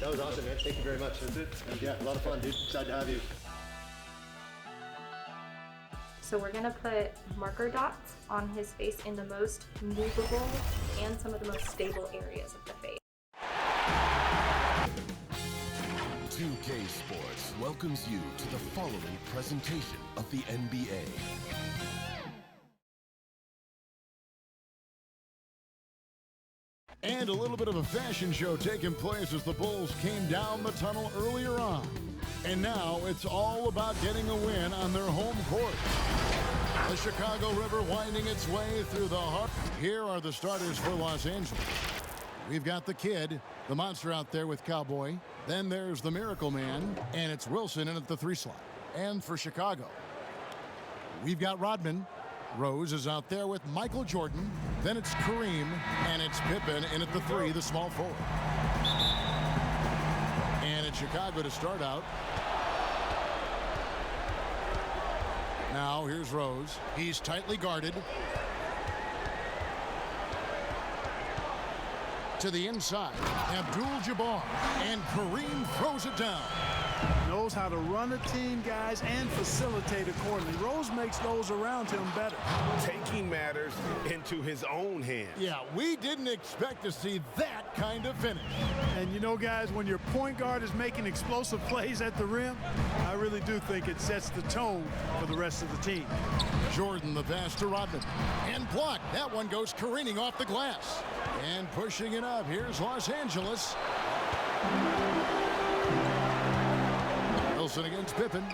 That was awesome, man. Thank you very much. That's it. Yeah, a lot of fun, dude. Excited to have you. So we're gonna put marker dots on his face in the most movable and some of the most stable areas of the face. 2K Sports welcomes you to the following presentation of the NBA. And a little bit of a fashion show taking place as the Bulls came down the tunnel earlier on. And now it's all about getting a win on their home court. The Chicago River winding its way through the heart. Here are the starters for Los Angeles. We've got the Kid, the monster out there with Cowboy. Then there's the Miracle Man, and it's Wilson in at the 3 slot. And for Chicago, we've got Rodman. Rose is out there with Michael Jordan. Then it's Kareem, and it's Pippen in at the 3, the small forward. And it's Chicago to start out. Now here's Rose. He's tightly guarded. To the inside, Abdul-Jabbar, and Kareem throws it down. Knows how to run a team, guys, and facilitate accordingly. Rose makes those around him better. Taking matters into his own hands. Yeah, we didn't expect to see that kind of finish. And you know, guys, when your point guard is making explosive plays at the rim, I really do think it sets the tone for the rest of the team. Jordan, the pass to Rodman. And blocked. That one goes careening off the glass. And pushing it up, here's Los Angeles. Wilson against Pippen.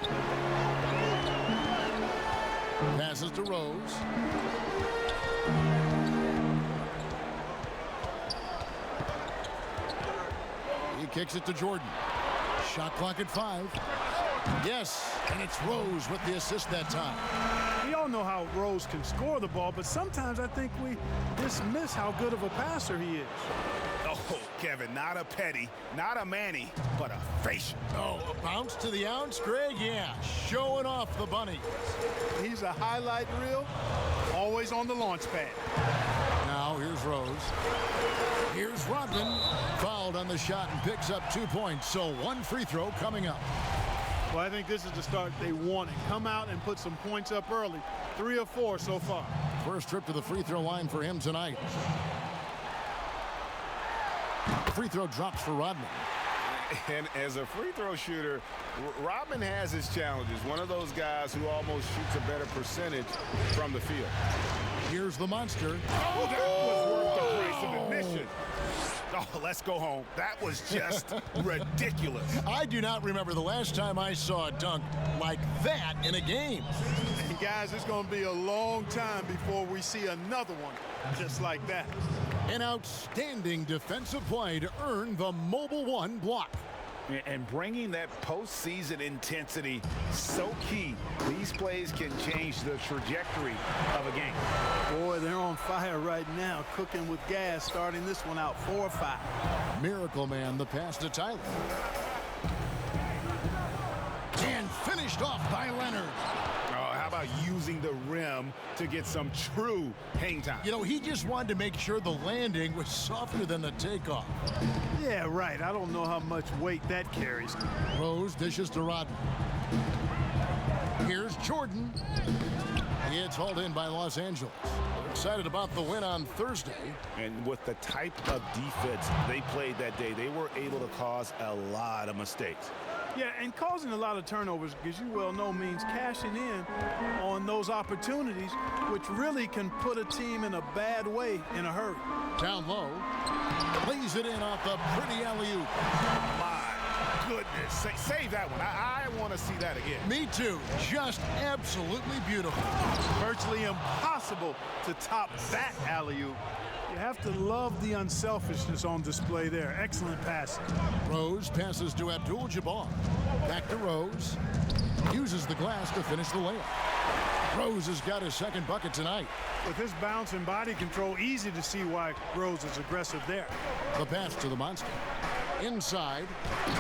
Passes to Rose. He kicks it to Jordan. Shot clock at 5. Yes, and it's Rose with the assist that time. We all know how Rose can score the ball, but sometimes I think we dismiss how good of a passer he is. Oh, Kevin, not a Petty, not a Manny, but a facial. Oh, a bounce to the ounce, Greg? Yeah, showing off the bunny. He's a highlight reel, always on the launch pad. Now here's Rose. Here's Rodman. Fouled on the shot and picks up 2 points, so 1 free throw coming up. Well, I think this is the start they wanted. Come out and put some points up early. 3 of 4 so far. First trip to the free throw line for him tonight. Free throw drops for Rodman. And as a free throw shooter, Rodman has his challenges. One of those guys who almost shoots a better percentage from the field. Here's the monster. Oh, that was worth the price of admission. Oh, let's go home. That was just ridiculous. I do not remember the last time I saw a dunk like that in a game. And guys, it's going to be a long time before we see another one just like that. An outstanding defensive play to earn the Mobile One block. And bringing that postseason intensity so key. These plays can change the trajectory of a game. Boy, they're on fire right now, cooking with gas, starting this one out 4-5. Miracle Man, the pass to Tyler. And finished off by Leonard. Oh, how about using the rim to get some true hang time? You know, he just wanted to make sure the landing was softer than the takeoff. Yeah, right. I don't know how much weight that carries. Rose dishes to Rodman. Here's Jordan. It's hauled in by Los Angeles. Excited about the win on Thursday. And with the type of defense they played that day, they were able to cause a lot of mistakes. Yeah, and causing a lot of turnovers, as you well know, means cashing in on those opportunities, which really can put a team in a bad way in a hurry. Down low. Lays it in off the pretty alley-oop. My goodness. Save that one. I want to see that again. Me too. Just absolutely beautiful. Virtually impossible to top that alley-oop. You have to love the unselfishness on display there. Excellent passing. Rose passes to Abdul-Jabbar. Back to Rose. Uses the glass to finish the layup. Rose has got his second bucket tonight. With his bounce and body control, easy to see why Rose is aggressive there. The pass to the monster. Inside,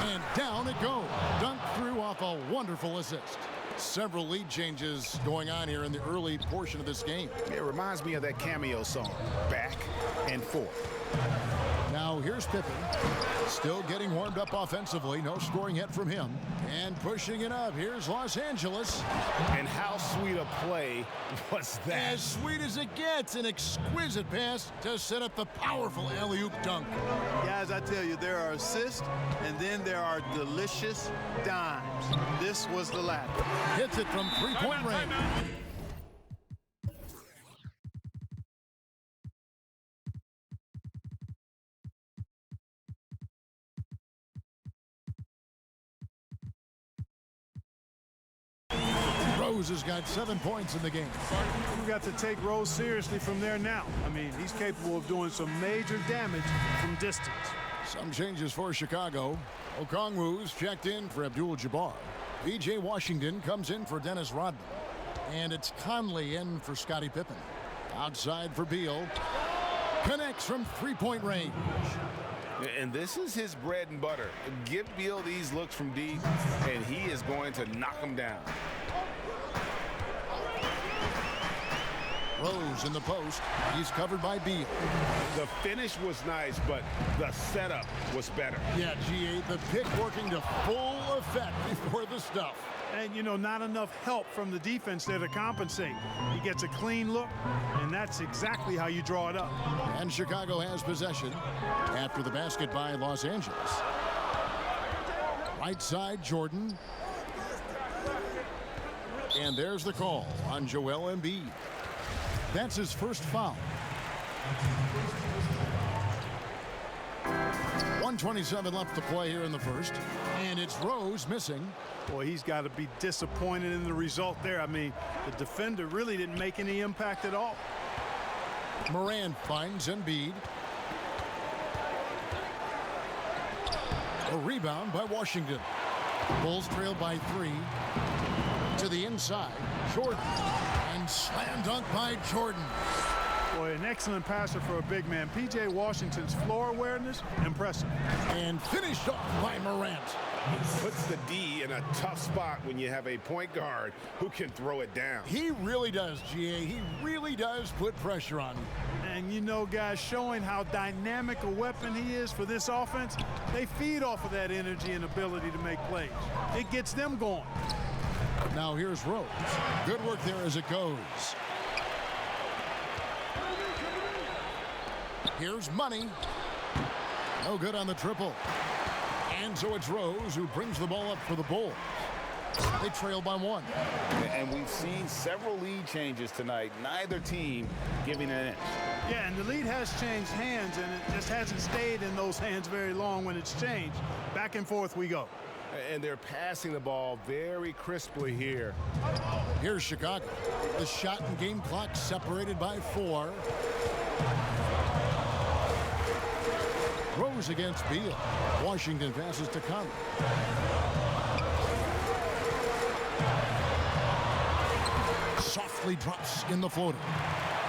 and down it goes. Dunked through off a wonderful assist. Several lead changes going on here in the early portion of this game. It reminds me of that Cameo song, Back and Forth. Now here's Pippen. Still getting warmed up offensively. No scoring yet from him. And pushing it up. Here's Los Angeles. And how sweet a play was that? As sweet as it gets. An exquisite pass to set up the powerful alley-oop dunk. Guys, I tell you, there are assists, and then there are delicious dimes. This was the latter. Hits it from three-point range. Rose has got 7 points in the game. We've got to take Rose seriously from there now. I mean, he's capable of doing some major damage from distance. Some changes for Chicago. Okongwu's checked in for Abdul-Jabbar. P.J. Washington comes in for Dennis Rodman. And it's Conley in for Scottie Pippen. Outside for Beal. Connects from three-point range. And this is his bread and butter. Give Beal these looks from deep, and he is going to knock them down. Rose in the post. He's covered by Beal. The finish was nice, but the setup was better. Yeah, GA, the pick working to full effect before the stuff. And, you know, not enough help from the defense there to compensate. He gets a clean look, and that's exactly how you draw it up. And Chicago has possession after the basket by Los Angeles. Right side, Jordan. And there's the call on Joel Embiid. That's his first foul. 1:27 left to play here in the first. And it's Rose missing. Boy, he's got to be disappointed in the result there. I mean, the defender really didn't make any impact at all. Morant finds Embiid. A rebound by Washington. Bulls trail by 3. To the inside, Jordan. And slam dunk by Jordan. Boy, an excellent passer for a big man. P.J. Washington's floor awareness, impressive. And finished off by Morant. Puts the D in a tough spot when you have a point guard who can throw it down. He really does, GA. He really does put pressure on him. And you know, guys, showing how dynamic a weapon he is for this offense, they feed off of that energy and ability to make plays. It gets them going. Now here's Rose. Good work there as it goes. Here's Money. No good on the triple. And so it's Rose who brings the ball up for the Bulls. They trail by 1. And we've seen several lead changes tonight. Neither team giving an inch. Yeah, and the lead has changed hands, and it just hasn't stayed in those hands very long when it's changed. Back and forth we go. And they're passing the ball very crisply here. Here's Chicago. The shot and game clock separated by 4. Rose against Beal. Washington passes to Conley. Softly drops in the floater.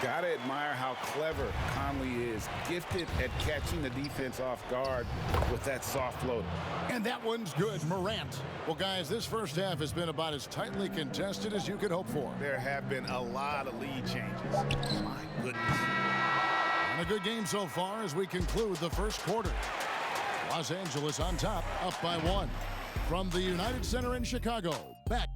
Gotta admire how clever Conley is. Gifted at catching the defense off guard with that soft floater. And that one's good. Morant. Well, guys, this first half has been about as tightly contested as you could hope for. There have been a lot of lead changes. My goodness. And a good game so far as we conclude the first quarter. Los Angeles on top, up by 1. From the United Center in Chicago, back.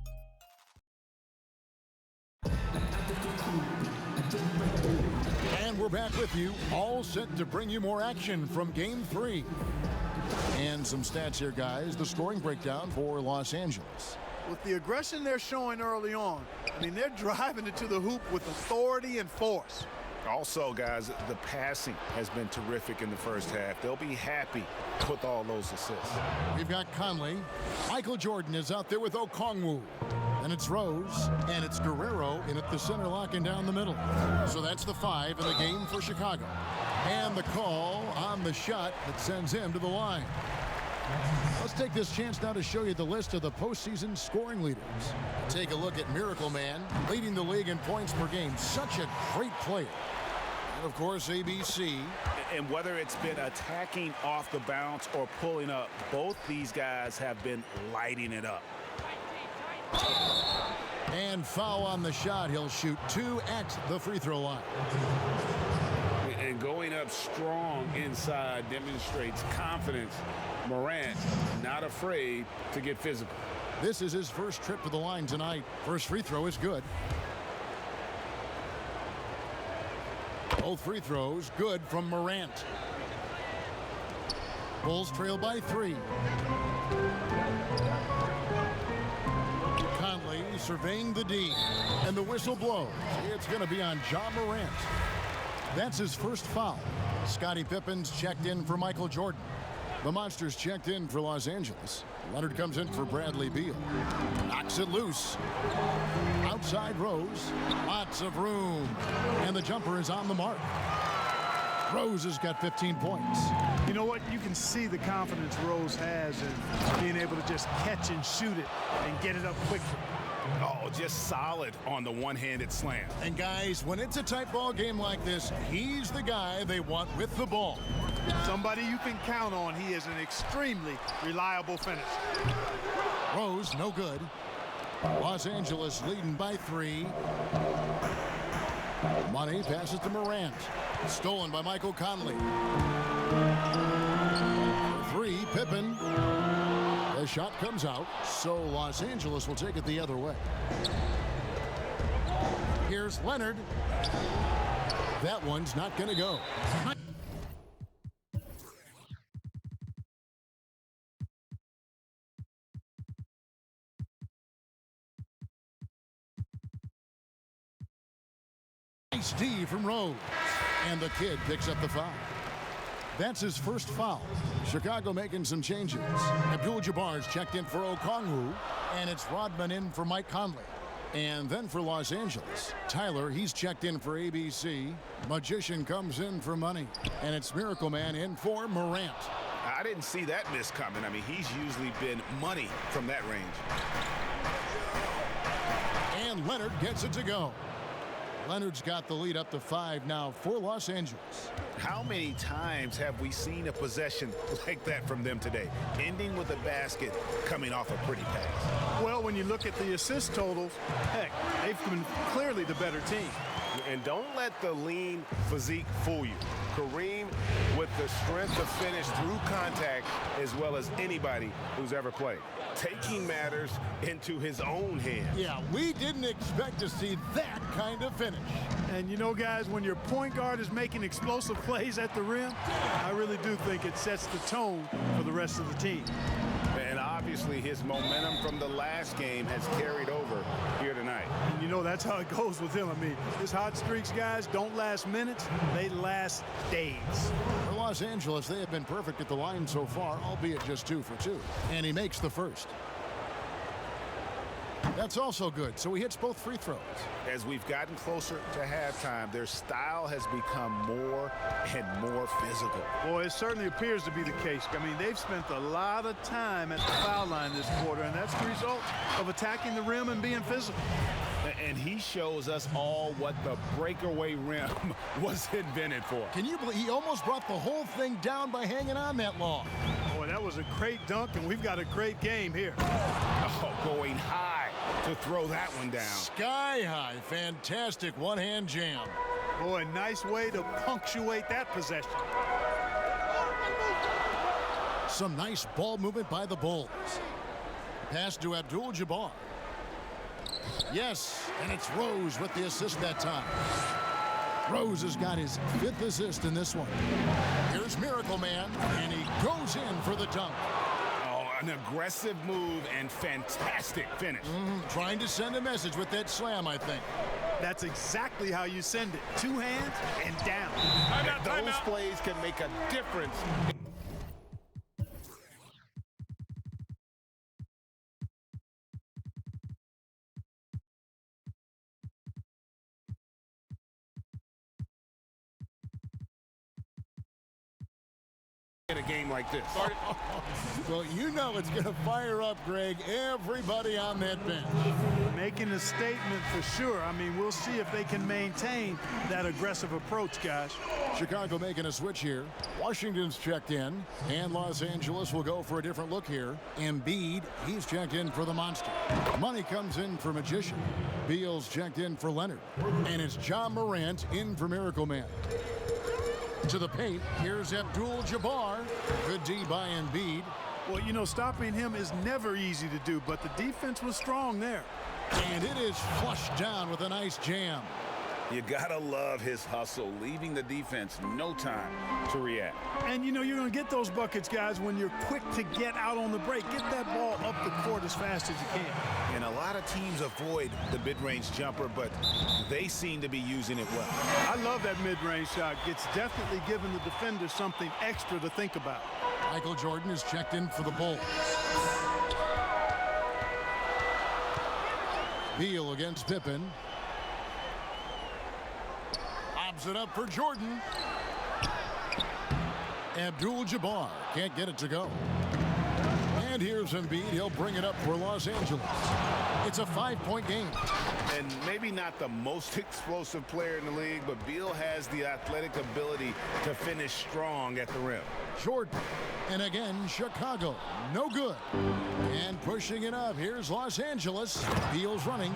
And we're back with you, all set to bring you more action from Game 3. And some stats here, guys. The scoring breakdown for Los Angeles. With the aggression they're showing early on, I mean, they're driving it to the hoop with authority and force. Also, guys, the passing has been terrific in the first half. They'll be happy with all those assists. We've got Conley. Michael Jordan is out there with Okongwu. And it's Rose, and it's Guerrero in at the center, locking down the middle. So that's the 5 in the game for Chicago. And the call on the shot that sends him to the line. Let's take this chance now to show you the list of the postseason scoring leaders. Take a look at Miracle Man, leading the league in points per game. Such a great player. And, of course, ABC. And whether it's been attacking off the bounce or pulling up, both these guys have been lighting it up. And foul on the shot. He'll shoot 2 at the free throw line. And going up strong inside demonstrates confidence. Morant not afraid to get physical. This is his first trip to the line tonight. First free throw is good. Both free throws good from Morant. Bulls trail by 3. Conley surveying the D, and the whistle blows. It's going to be on Ja Morant. That's his first foul. Scottie Pippen's checked in for Michael Jordan. The Monsters checked in for Los Angeles. Leonard comes in for Bradley Beal. Knocks it loose. Outside Rose. Lots of room. And the jumper is on the mark. Rose has got 15 points. You know what? You can see the confidence Rose has in being able to just catch and shoot it and get it up quickly. Oh, just solid on the one-handed slam. And guys, when it's a tight ball game like this, he's the guy they want with the ball. Somebody you can count on. He is an extremely reliable finisher. Rose, no good. Los Angeles leading by 3. Money passes to Morant. Stolen by Michael Conley. 3, Pippen. The shot comes out, so Los Angeles will take it the other way. Here's Leonard. That one's not going to go. Nice D from Rose. And the kid picks up the foul. That's his first foul. Chicago making some changes. Abdul-Jabbar's checked in for Okongwu, and it's Rodman in for Mike Conley. And then for Los Angeles, Tyler, he's checked in for ABC. Magician comes in for Money, and it's Miracle Man in for Morant. I didn't see that miss coming. I mean, he's usually been money from that range. And Leonard gets it to go. Leonard's got the lead up to 5 now for Los Angeles. How many times have we seen a possession like that from them today, ending with a basket coming off a pretty pass? Well, when you look at the assist totals, heck, they've been clearly the better team. And don't let the lean physique fool you. Kareem with the strength to finish through contact as well as anybody who's ever played. Taking matters into his own hands. Yeah, we didn't expect to see that kind of finish. And you know, guys, when your point guard is making explosive plays at the rim, I really do think it sets the tone for the rest of the team. And obviously his momentum from the last game has carried over here tonight. And you know, that's how it goes with him. I mean, his hot streaks, guys, don't last minutes. They last days. For Los Angeles, they have been perfect at the line so far, albeit just 2 for 2. And he makes the first. That's also good, so he hits both free throws. As we've gotten closer to halftime, their style has become more and more physical. Boy, it certainly appears to be the case. I mean, they've spent a lot of time at the foul line this quarter, and that's the result of attacking the rim and being physical. And he shows us all what the breakaway rim was invented for. Can you believe he almost brought the whole thing down by hanging on that long? Boy, that was a great dunk, and we've got a great game here. Oh, going high to throw that one down. Sky high. Fantastic one-hand jam. Boy, nice way to punctuate that possession. Some nice ball movement by the Bulls. Pass to Abdul-Jabbar. Yes, and it's Rose with the assist that time. Rose has got his 5th assist in this one. Here's Miracle Man, and he goes in for the dunk. Oh, an aggressive move and fantastic finish. Trying to send a message with that slam, I think. That's exactly how you send it. 2 hands and down. Those plays can make a difference. In a game like this. Well, you know it's going to fire up, Greg, everybody on that bench. Making a statement for sure. I mean, we'll see if they can maintain that aggressive approach, guys. Chicago making a switch here. Washington's checked in, and Los Angeles will go for a different look here. Embiid, he's checked in for the Monster. Money comes in for Magician. Beal's checked in for Leonard. And it's Ja Morant in for Miracle Man. To the paint, here's Abdul-Jabbar. Good D by Embiid. Well, you know, stopping him is never easy to do, but the defense was strong there. And it is flushed down with a nice jam. You gotta love his hustle, leaving the defense no time to react. And you know you're going to get those buckets, guys, when you're quick to get out on the break. Get that ball up the court as fast as you can. And a lot of teams avoid the mid-range jumper, but they seem to be using it well. I love that mid-range shot. It's definitely giving the defender something extra to think about. Michael Jordan is checked in for the Bulls. Beal against Pippen. Lobs it up for Jordan. Abdul-Jabbar can't get it to go. And here's Embiid. He'll bring it up for Los Angeles. It's a 5-point game. And maybe not the most explosive player in the league, but Beal has the athletic ability to finish strong at the rim. Jordan. And again, Chicago. No good. And pushing it up. Here's Los Angeles. Beal's running.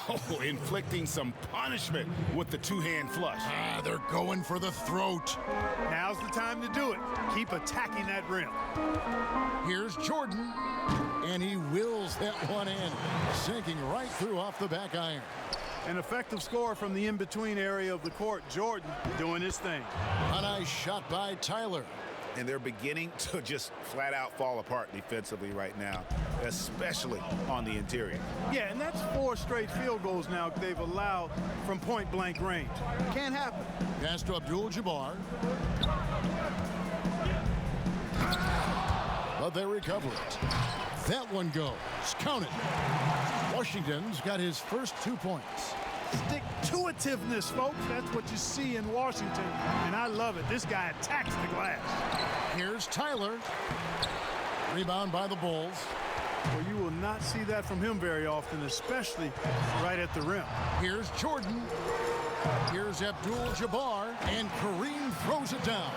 Oh, inflicting some punishment with the two-hand flush. They're going for the throat. Now's the time to do it. Keep attacking that rim. Here's Jordan. And he wills that one in. Sinking right through off the back iron. An effective score from the in-between area of the court. Jordan doing his thing. A nice shot by Tyler. And they're beginning to just flat out fall apart defensively right now, especially on the interior. Yeah, and that's 4 straight field goals now they've allowed from point-blank range. Can't happen. Pass to Abdul-Jabbar. But they recover it. That one goes. Count it. Washington's got his first 2 points. Stick-to-itiveness, folks. That's what you see in Washington, and I love it. This guy attacks the glass. Here's Tyler. Rebound by the Bulls. Well, you will not see that from him very often, especially right at the rim. Here's Jordan. Here's Abdul-Jabbar, and Kareem throws it down.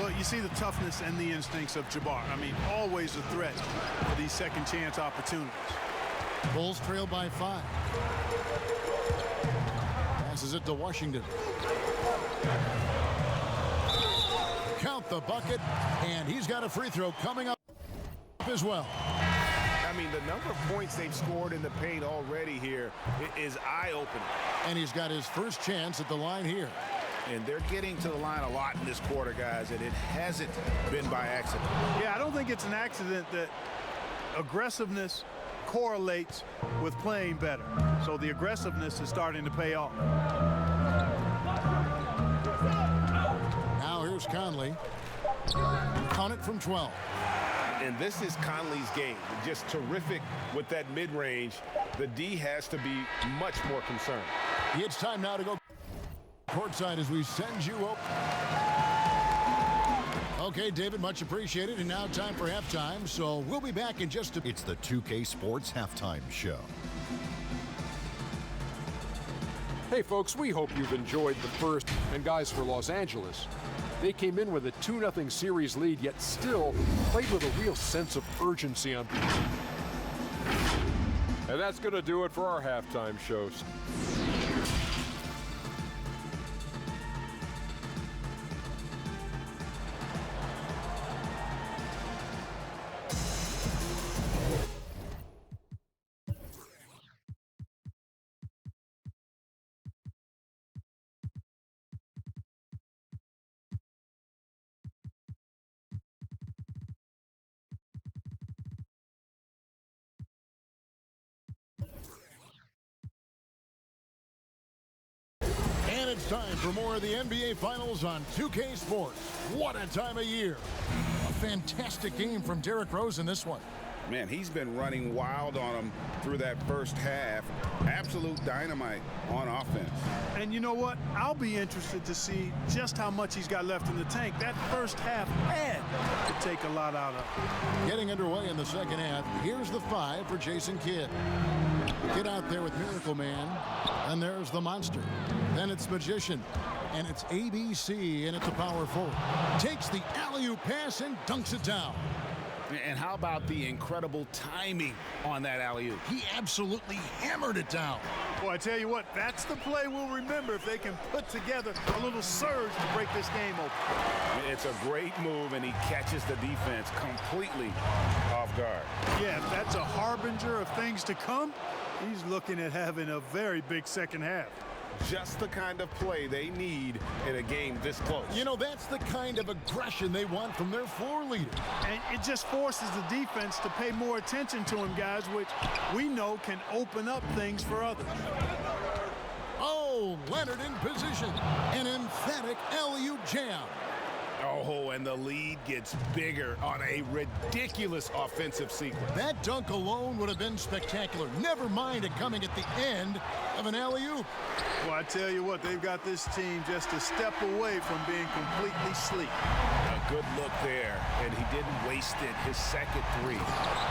Well, you see the toughness and the instincts of Jabbar. I mean, always a threat for these second-chance opportunities. Bulls trail by 5. Passes it to Washington. Count the bucket, and he's got a free throw coming up as well. I mean, the number of points they've scored in the paint already here is eye-opening. And he's got his first chance at the line here. And they're getting to the line a lot in this quarter, guys, and it hasn't been by accident. Yeah, I don't think it's an accident that aggressiveness correlates with playing better. So the aggressiveness is starting to pay off. Now here's Conley. Count it from 12. And this is Conley's game. Just terrific with that mid-range. The D has to be much more concerned. It's time now to go courtside as we send you up. Okay, David, much appreciated. And now time for halftime. So we'll be back in just a... It's the 2K Sports Halftime Show. Hey, folks, we hope you've enjoyed the first. And guys, for Los Angeles, they came in with a 2-0 series lead, yet still played with a real sense of urgency on. And that's going to do it for our halftime shows. And it's time for more of the NBA Finals on 2K Sports. What a time of year. A fantastic game from Derrick Rose in this one. Man, he's been running wild on him through that first half. Absolute dynamite on offense. And you know what? I'll be interested to see just how much he's got left in the tank. That first half had to take a lot out of. Getting underway in the second half. Here's the 5 for Jason Kidd. Get out there with Miracle Man. And there's the Monster. Then it's Magician. And it's ABC, and it's a power forward. Takes the alley-oop pass and dunks it down. And how about the incredible timing on that alley-oop? He absolutely hammered it down. Boy, I tell you what, that's the play we'll remember if they can put together a little surge to break this game open. It's a great move, and he catches the defense completely off guard. Yeah, if that's a harbinger of things to come, he's looking at having a very big second half. Just the kind of play they need in a game this close. You know, that's the kind of aggression they want from their floor leader. And it just forces the defense to pay more attention to him, guys, which we know can open up things for others. Oh, Leonard in position. An emphatic alley-oop jam. Oh, and the lead gets bigger on a ridiculous offensive sequence. That dunk alone would have been spectacular. Never mind it coming at the end of an alley-oop. Well, I tell you what, they've got this team just a step away from being completely sleek. A good look there, and he didn't waste it. His second three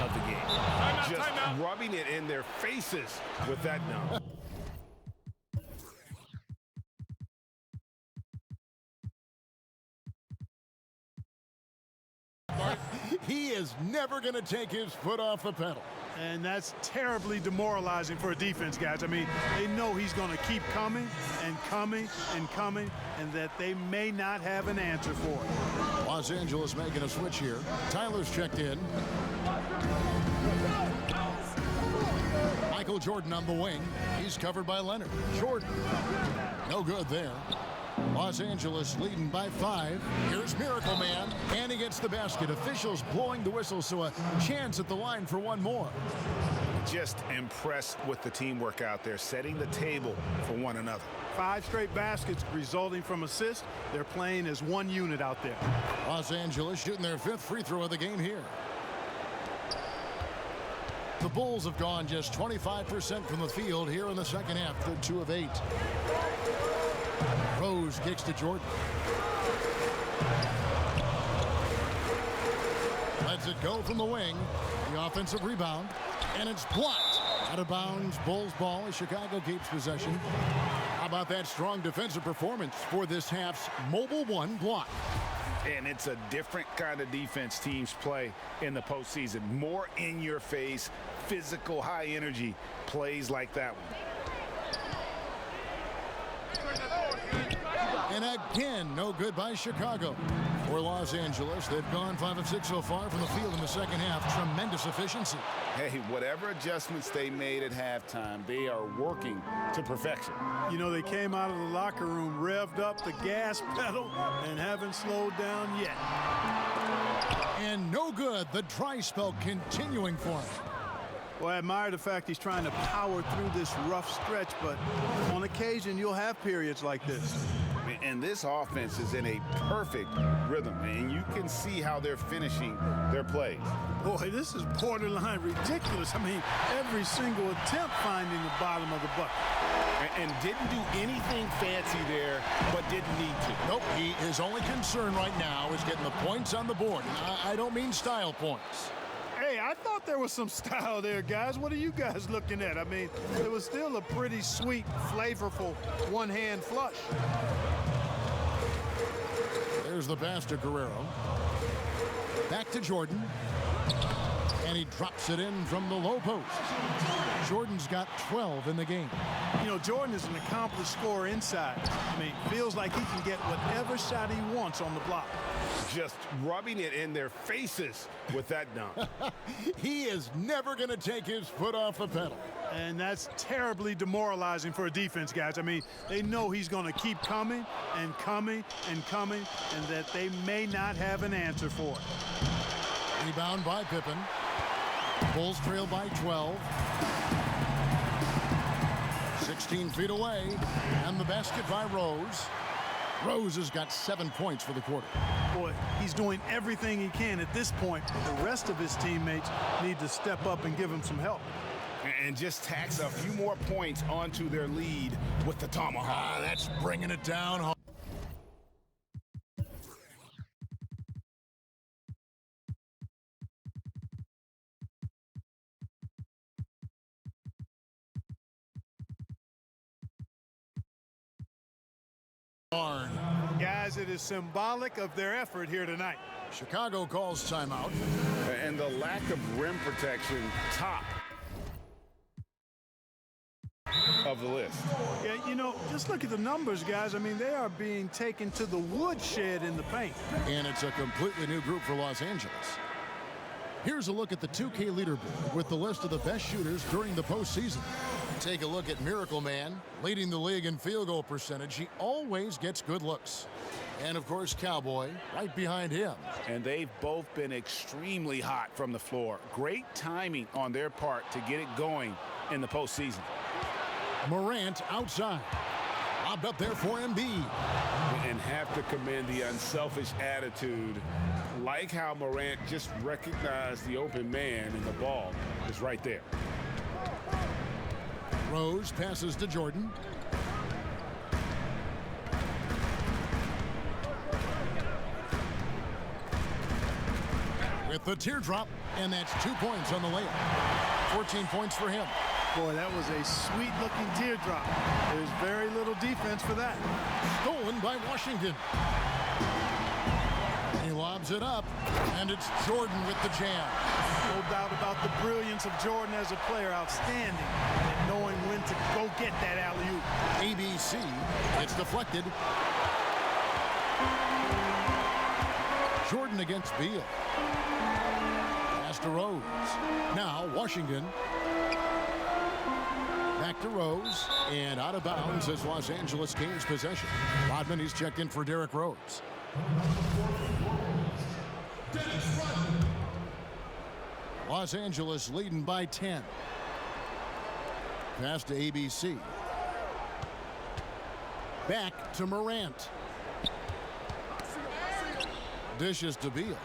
of the game. Just rubbing it in their faces with that dunk. He is never going to take his foot off the pedal. And that's terribly demoralizing for a defense, guys. I mean, they know he's going to keep coming and coming and coming, and that they may not have an answer for it. Los Angeles making a switch here. Tyler's checked in. Michael Jordan on the wing. He's covered by Leonard. Jordan. No good there. Los Angeles leading by 5. Here's Miracle Man, and he gets the basket. Officials blowing the whistle, so a chance at the line for one more. Just impressed with the teamwork out there, setting the table for one another. 5 straight baskets resulting from assists. They're playing as one unit out there. Los Angeles shooting their 5th free throw of the game here. The Bulls have gone just 25% from the field here in the second half. They're 2 of 8. Rose kicks to Jordan. Lets it go from the wing. The offensive rebound. And it's blocked. Out of bounds. Bulls ball as Chicago keeps possession. How about that strong defensive performance for this half's Mobile One block? And it's a different kind of defense teams play in the postseason. More in your face, physical, high energy plays like that one. And again, no good by Chicago. For Los Angeles, they've gone 5 of 6 so far from the field in the second half. Tremendous efficiency. Hey, whatever adjustments they made at halftime, they are working to perfection. You know, they came out of the locker room, revved up the gas pedal, and haven't slowed down yet. And no good. The dry spell continuing for him. Well, I admire the fact he's trying to power through this rough stretch, but on occasion, you'll have periods like this. And this offense is in a perfect rhythm, and you can see how they're finishing their plays. Boy, this is borderline ridiculous. I mean, every single attempt finding the bottom of the bucket. And didn't do anything fancy there, but didn't need to. Nope, his only concern right now is getting the points on the board. And I don't mean style points. Hey, I thought there was some style there, guys. What are you guys looking at? I mean, it was still a pretty sweet, flavorful one-hand flush. There's the pass to Guerrero. Back to Jordan. And he drops it in from the low post. Jordan's got 12 in the game. You know, Jordan is an accomplished scorer inside. I mean, feels like he can get whatever shot he wants on the block. Just rubbing it in their faces with that dunk. He is never going to take his foot off the pedal. And that's terribly demoralizing for a defense, guys. I mean, they know he's going to keep coming and coming and coming, and that they may not have an answer for it. Rebound by Pippen. Bulls trail by 12. 16 feet away, and the basket by Rose. Rose has got 7 points for the quarter. Boy, he's doing everything he can at this point. The rest of his teammates need to step up and give him some help. And just tacks a few more points onto their lead with the tomahawk. That's bringing it down. Guys, it is symbolic of their effort here tonight. Chicago calls timeout. And the lack of rim protection, top of the list. Yeah, you know, just look at the numbers, guys. I mean, they are being taken to the woodshed in the paint. And it's a completely new group for Los Angeles. Here's a look at the 2K leaderboard with the list of the best shooters during the postseason. Take a look at Miracle Man, leading the league in field goal percentage. He always gets good looks. And, of course, Cowboy right behind him. And they've both been extremely hot from the floor. Great timing on their part to get it going in the postseason. Morant outside. Lobbed up there for Embiid. And have to commend the unselfish attitude. Like how Morant just recognized the open man and the ball is right there. Rose passes to Jordan. With the teardrop, and that's 2 points on the layup. 14 points for him. Boy, that was a sweet-looking teardrop. There's very little defense for that. Stolen by Washington. He lobs it up, and it's Jordan with the jam. No doubt about the brilliance of Jordan as a player. Outstanding at knowing when to go get that alley-oop. ABC, it's deflected. Jordan against Beal. Pass to Rose. Now Washington. Back to Rose, and out of bounds as Los Angeles gains possession. Rodman, he's checked in for Derrick Rose. Los Angeles leading by 10. Pass to ABC. Back to Morant. Dishes to Beal.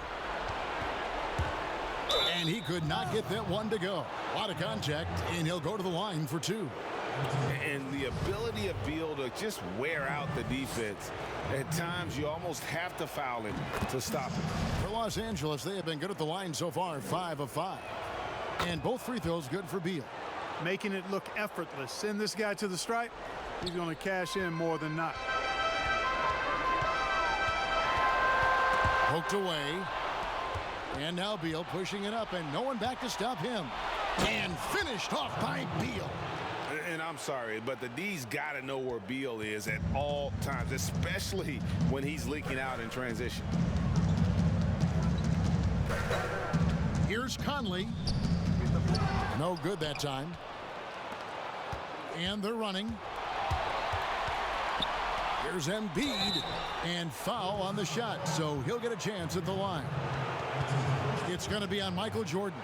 And he could not get that one to go. A lot of contact, and he'll go to the line for two. And the ability of Beal to just wear out the defense. At times, you almost have to foul him to stop him. For Los Angeles, they have been good at the line so far, 5 of 5. And both free throws good for Beal. Making it look effortless. Send this guy to the stripe. He's going to cash in more than not. Poked away. And now Beal pushing it up, and no one back to stop him. And finished off by Beal. And I'm sorry, but the D's got to know where Beal is at all times, especially when he's leaking out in transition. Here's Conley. No good that time. And they're running. Here's Embiid. And foul on the shot, so he'll get a chance at the line. It's going to be on Michael Jordan.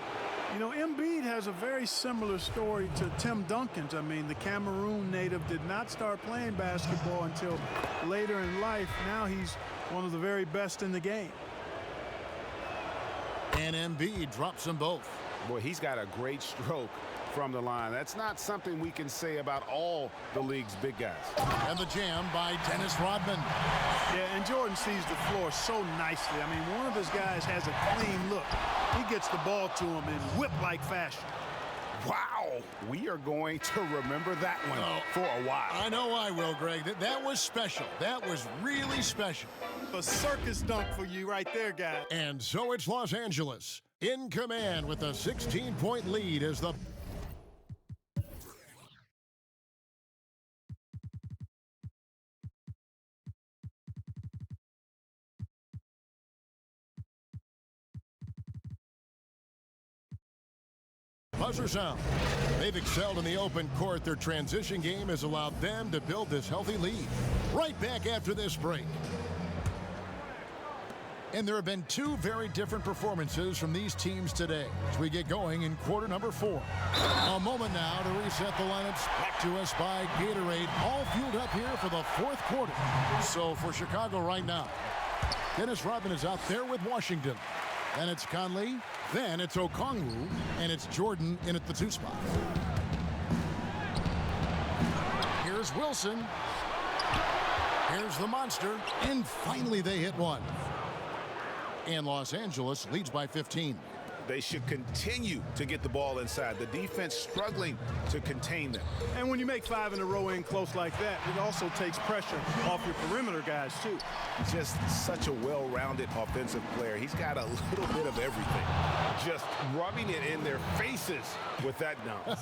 You know, Embiid has a very similar story to Tim Duncan's. I mean, the Cameroon native did not start playing basketball until later in life. Now he's one of the very best in the game. And Embiid drops them both. Boy, he's got a great stroke from the line. That's not something we can say about all the league's big guys. And the jam by Dennis Rodman. Yeah, and Jordan sees the floor so nicely. I mean, one of his guys has a clean look. He gets the ball to him in whip-like fashion. Wow, we are going to remember that one for a while. I know I will, Greg. That was special. That was really special. A circus dunk for you right there, guy. And so it's Los Angeles in command with a 16-point lead as the buzzer sound. They've excelled in the open court. Their transition game has allowed them to build this healthy lead. Right back after this break. And there have been two very different performances from these teams today as we get going in quarter number 4. A moment now to reset the lineups. Back to us by Gatorade. All fueled up here for the 4th quarter. So for Chicago right now, Dennis Rodman is out there with Washington. Then it's Conley. Then it's Okongwu. And it's Jordan in at the 2 spot. Here's Wilson. Here's the monster. And finally they hit one. And Los Angeles leads by 15. They should continue to get the ball inside. The defense struggling to contain them. And when you make 5 in a row in close like that, it also takes pressure off your perimeter guys, too. Just such a well-rounded offensive player. He's got a little bit of everything. Just rubbing it in their faces with that dunk.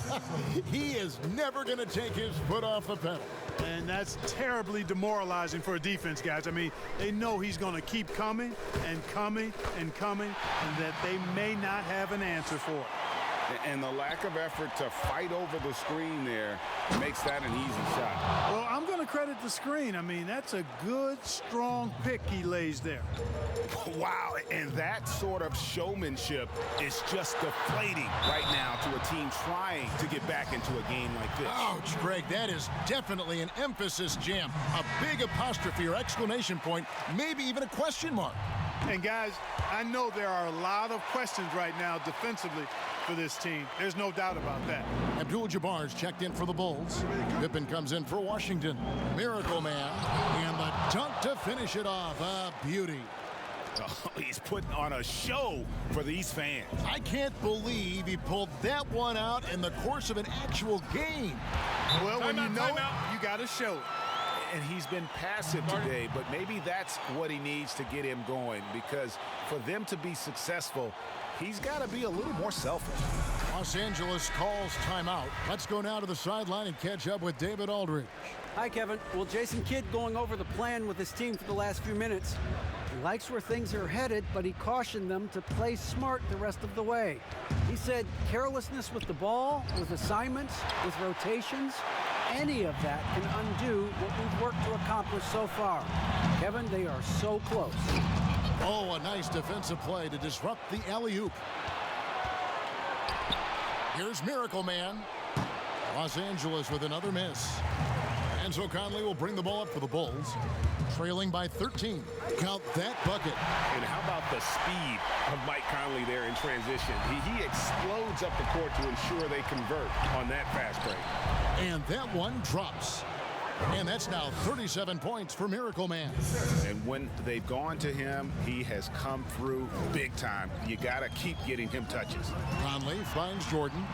He is never going to take his foot off the pedal. And that's terribly demoralizing for a defense, guys. I mean, they know he's going to keep coming and coming and coming, and that they may not have an answer for it. And the lack of effort to fight over the screen there makes that an easy shot. Well, I'm going to credit the screen. I mean, that's a good, strong pick he lays there. Wow, and that sort of showmanship is just deflating right now to a team trying to get back into a game like this. Ouch, Greg, that is definitely an emphasis jam. A big apostrophe or exclamation point, maybe even a question mark. And guys, I know there are a lot of questions right now defensively for this team. There's no doubt about that. Abdul-Jabbar's checked in for the Bulls. Pippen comes in for Washington. Miracle Man, and the dunk to finish it off. A beauty. Oh, he's putting on a show for these fans. I can't believe he pulled that one out in the course of an actual game. Well, when you know it, you got to show it. And he's been passive today, but maybe that's what he needs to get him going, because for them to be successful, he's got to be a little more selfish. Los Angeles calls timeout. Let's go now to the sideline and catch up with David Aldridge. Hi, Kevin. Well, Jason Kidd going over the plan with his team for the last few minutes. He likes where things are headed, but he cautioned them to play smart the rest of the way. He said carelessness with the ball, with assignments, with rotations, any of that can undo what we've worked to accomplish so far. Kevin, they are so close. Oh, a nice defensive play to disrupt the alley-oop. Here's Miracle Man. Los Angeles with another miss. Enzo Conley will bring the ball up for the Bulls, trailing by 13. Count that bucket. And how about the speed of Mike Conley there in transition? He explodes up the court to ensure they convert on that fast break. And that one drops. And that's now 37 points for Miracle Man. And when they've gone to him, he has come through big time. You got to keep getting him touches. Conley finds Jordan.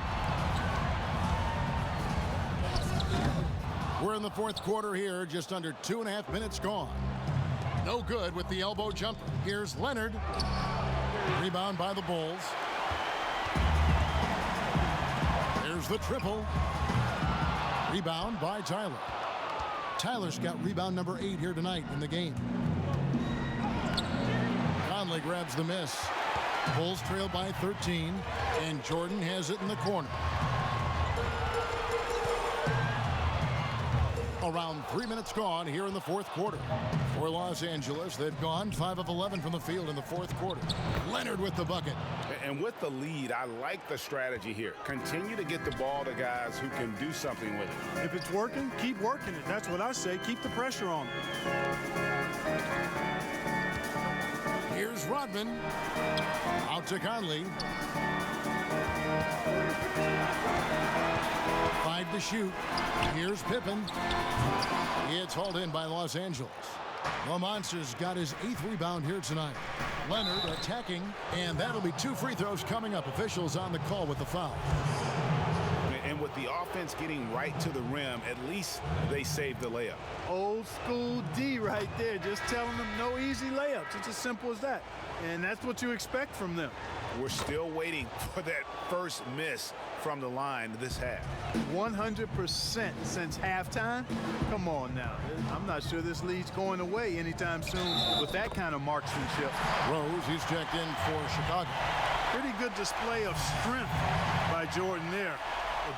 We're in the fourth quarter here, just under 2.5 minutes gone. No good with the elbow jumper. Here's Leonard. Rebound by the Bulls. There's the triple. Rebound by Tyler. Tyler's got rebound number 8 here tonight in the game. Conley grabs the miss. Bulls trail by 13, and Jordan has it in the corner. Around 3 minutes gone here in the fourth quarter. For Los Angeles, they've gone 5 of 11 from the field in the fourth quarter. Leonard with the bucket. And with the lead, I like the strategy here. Continue to get the ball to guys who can do something with it. If it's working, keep working it. That's what I say. Keep the pressure on them. Here's Rodman. Out to Conley. 5 to shoot. Here's Pippen. It's hauled in by Los Angeles. The Monsters got his 8th rebound here tonight. Leonard attacking, and that'll be 2 free throws coming up. Officials on the call with the foul. And with the offense getting right to the rim, at least they saved the layup. Old school D right there, just telling them no easy layups. It's as simple as that. And that's what you expect from them. We're still waiting for that first miss from the line this half. 100% since halftime? Come on now. I'm not sure this lead's going away anytime soon with that kind of marksmanship. Rose, he's checked in for Chicago. Pretty good display of strength by Jordan there.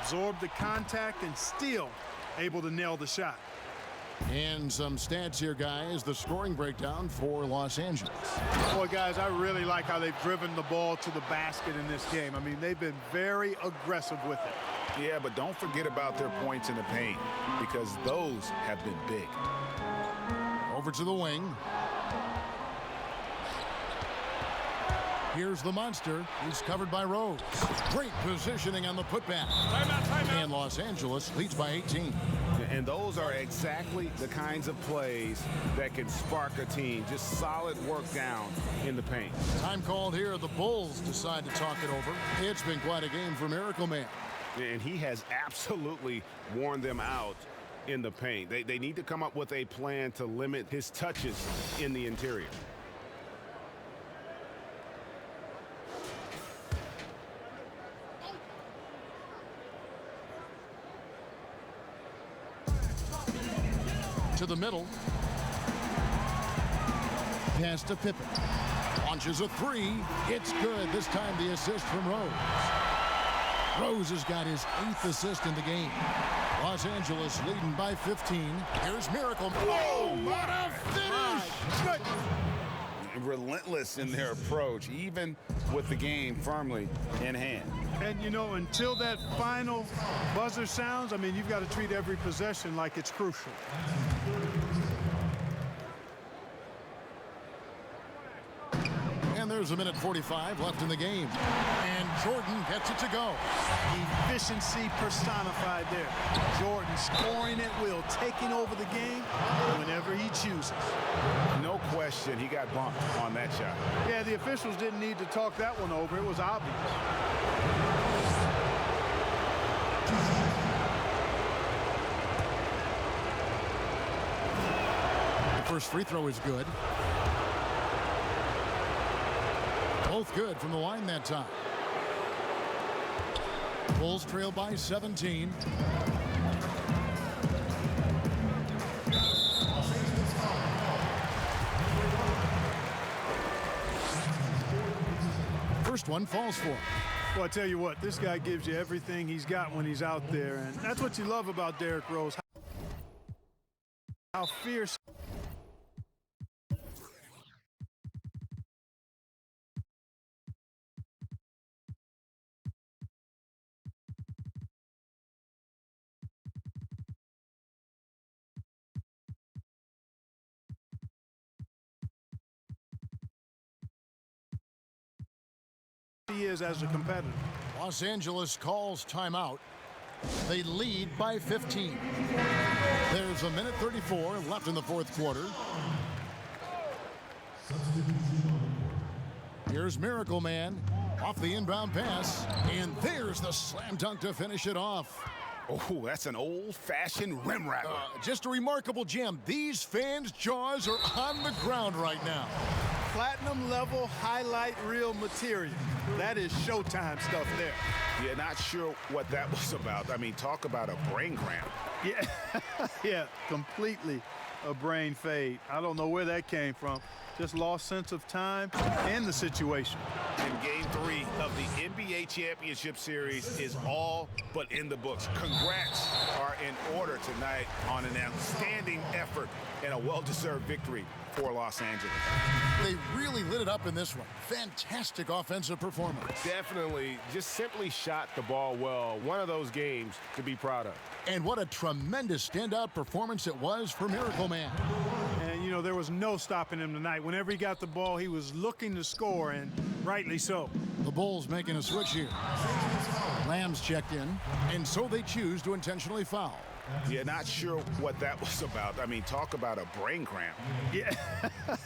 Absorbed the contact and still able to nail the shot. And some stats here, guys. The scoring breakdown for Los Angeles. Boy, guys, I really like how they've driven the ball to the basket in this game. I mean, they've been very aggressive with it. Yeah, but don't forget about their points in the paint, because those have been big. Over to the wing. Here's the monster. He's covered by Rose. Great positioning on the putback. Timeout. And Los Angeles leads by 18. And those are exactly the kinds of plays that can spark a team. Just solid work down in the paint. Time called here. The Bulls decide to talk it over. It's been quite a game for Miracle Man. And he has absolutely worn them out in the paint. They need to come up with a plan to limit his touches in the interior. To the middle. Pass to Pippen. Launches a three. It's good. This time the assist from Rose. Rose has got his 8th assist in the game. Los Angeles leading by 15. Here's Miracle. Oh, what a finish! Relentless in their approach, even with the game firmly in hand. And, you know, until that final buzzer sounds, I mean, you've got to treat every possession like it's crucial. And there's a minute 45 left in the game. And Jordan gets it to go. Efficiency personified there. Jordan scoring at will, taking over the game whenever he chooses. No question he got bumped on that shot. Yeah, the officials didn't need to talk that one over. It was obvious. The first free throw is good. Both good from the line that time. Bulls trail by 17. First one falls for him. Well, I tell you what, this guy gives you everything he's got when he's out there, and that's what you love about Derrick Rose. How fierce. He is as a competitor. Los Angeles calls timeout. They lead by 15. There's a minute 34 left in the fourth quarter. Here's Miracle Man off the inbound pass, and there's the slam dunk to finish it off. Oh, that's an old-fashioned rim rattler. Just a remarkable gem. These fans' jaws are on the ground right now. Platinum level highlight reel material. That is Showtime stuff there. Yeah, not sure what that was about. I mean, talk about a brain cramp. Yeah, yeah, completely a brain fade. I don't know where that came from. Just lost sense of time and the situation. And Game 3 of the NBA Championship Series is all but in the books. Congrats are in order tonight on an outstanding effort and a well-deserved victory for Los Angeles. They really lit it up in this one. Fantastic offensive performance. Definitely just simply shot the ball well. One of those games to be proud of. And what a tremendous standout performance it was for Miracle Man. And, you know, there was no stopping him tonight. Whenever he got the ball, he was looking to score, and rightly so. The Bulls making a switch here. Lamb's checked in, and so they choose to intentionally foul. Yeah, not sure what that was about. I mean, talk about a brain cramp. Yeah,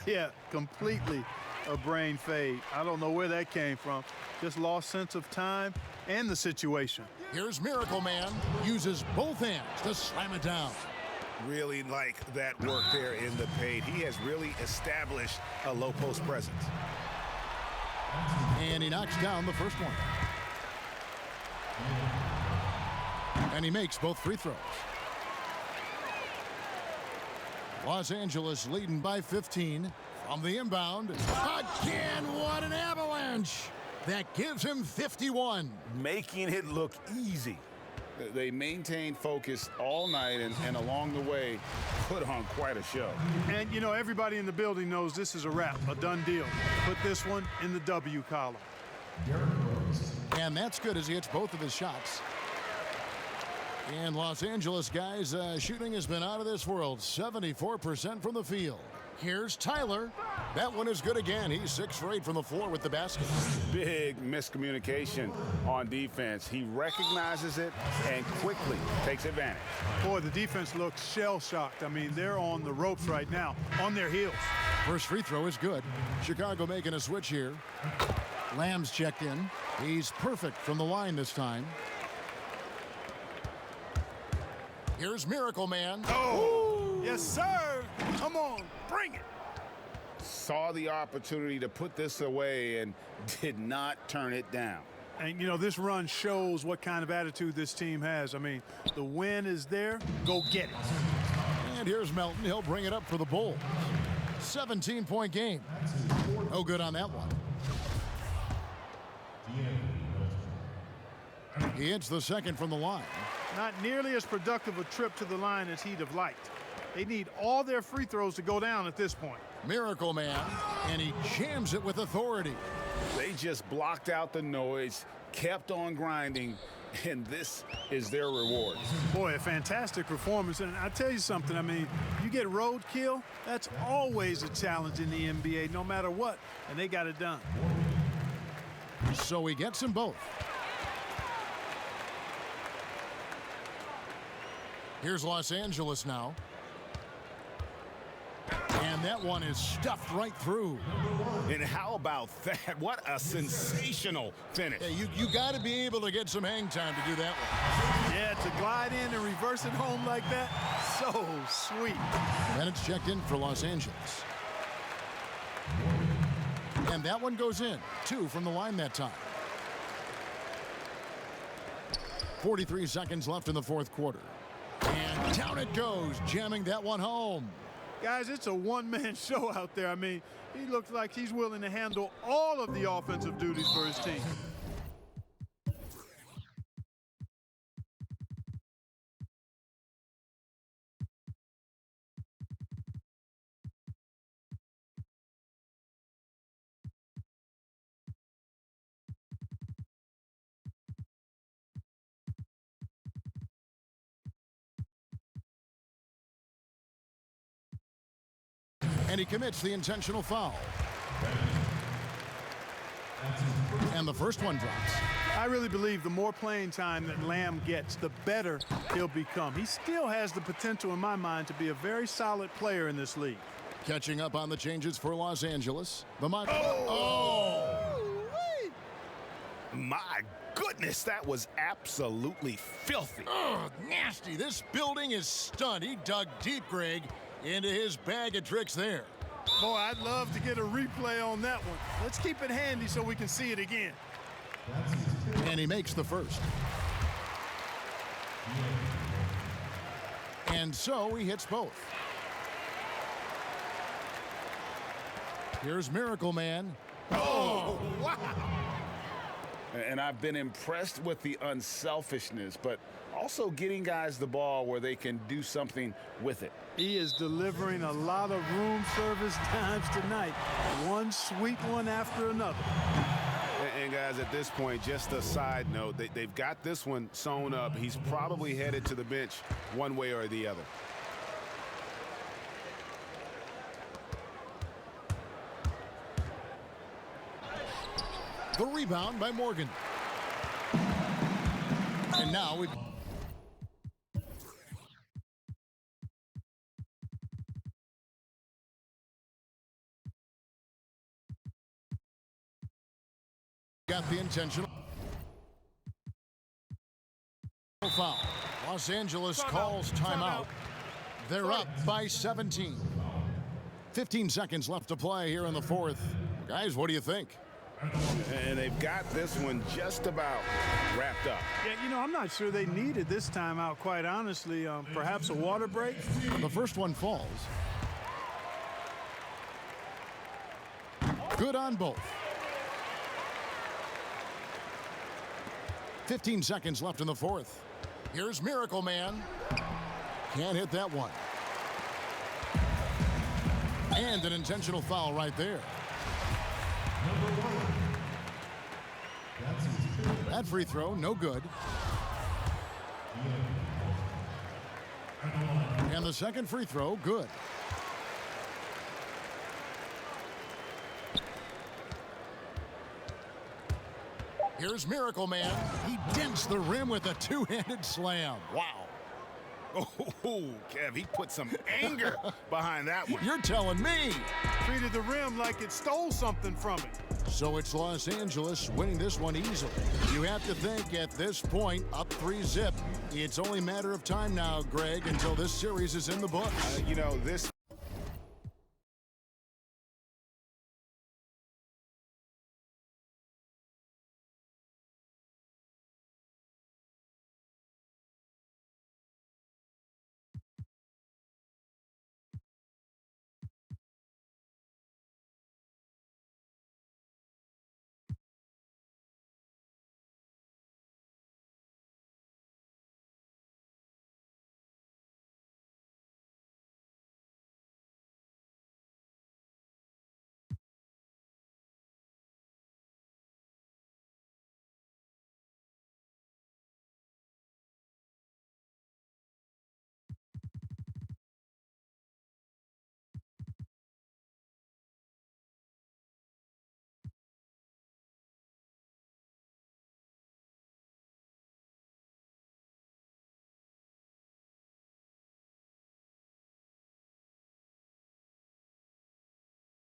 yeah, completely a brain fade. I don't know where that came from. Just lost sense of time and the situation. Here's Miracle Man. Uses both hands to slam it down. Really like that work there in the paint. He has really established a low post presence. And he knocks down the first one. And he makes both free throws. Los Angeles leading by 15 from the inbound. Again, what an avalanche! That gives him 51. Making it look easy. They maintained focus all night and along the way put on quite a show. And, you know, everybody in the building knows this is a wrap, a done deal. Put this one in the W column. And that's good as he hits both of his shots. And Los Angeles, guys, shooting has been out of this world. 74% from the field. Here's Tyler. That one is good again. He's 6 for 8 from the floor with the basket. Big miscommunication on defense. He recognizes it and quickly takes advantage. Boy, the defense looks shell-shocked. I mean, they're on the ropes right now, on their heels. First free throw is good. Chicago making a switch here. Lamb's checked in. He's perfect from the line this time. Here's Miracle Man. Oh, yes, sir. Come on, bring it. Saw the opportunity to put this away and did not turn it down. And, you know, this run shows what kind of attitude this team has. I mean, the win is there. Go get it. And here's Melton. He'll bring it up for the Bulls. 17-point game. No good on that one. He hits the second from the line. Not nearly as productive a trip to the line as he'd have liked. They need all their free throws to go down at this point. Miracle Man, and he jams it with authority. They just blocked out the noise, kept on grinding, and this is their reward. Boy, a fantastic performance. And I tell you something, I mean, you get roadkill, that's always a challenge in the NBA, no matter what, and they got it done. So he gets them both. Here's Los Angeles now. And that one is stuffed right through. And how about that? What a sensational finish. Yeah, you got to be able to get some hang time to do that one. Yeah, to glide in and reverse it home like that, so sweet. Bennett's checked in for Los Angeles. And that one goes in. 2 from the line that time. 43 seconds left in the fourth quarter. And down it goes, jamming that one home. Guys, it's a one-man show out there. I mean, he looks like he's willing to handle all of the offensive duties for his team. And he commits the intentional foul. And the first one drops. I really believe the more playing time that Lamb gets, the better he'll become. He still has the potential, in my mind, to be a very solid player in this league. Catching up on the changes for Los Angeles. The My goodness, that was absolutely filthy. Oh, nasty. This building is stunned. He dug deep, Greg, into his bag of tricks there. Boy, I'd love to get a replay on that one. Let's keep it handy so we can see it again. And he makes the first. And so he hits both. Here's Miracle Man. Oh, wow. And I've been impressed with the unselfishness, but also getting guys the ball where they can do something with it. He is delivering a lot of room service times tonight. One sweet one after another. And guys, at this point, just a side note, they've got this one sewn up. He's probably headed to the bench one way or the other. The rebound by Morgan. And now we got the intentional foul. Los Angeles calls timeout. They're up by 17. 15 seconds left to play here in the fourth. Guys, what do you think? And they've got this one just about wrapped up. Yeah, you know, I'm not sure they needed this timeout, quite honestly. Perhaps a water break? The first one falls. Good on both. 15 seconds left in the fourth. Here's Miracle Man. Can't hit that one. And an intentional foul right there. That free throw, no good. And the second free throw, good. Here's Miracle Man. He dents the rim with a two-handed slam. Wow. Oh, Kev, he put some anger behind that one. You're telling me. Treated the rim like it stole something from it. So it's Los Angeles winning this one easily. You have to think at this point, up 3-zip. It's only a matter of time now, Greg, until this series is in the books. You know, this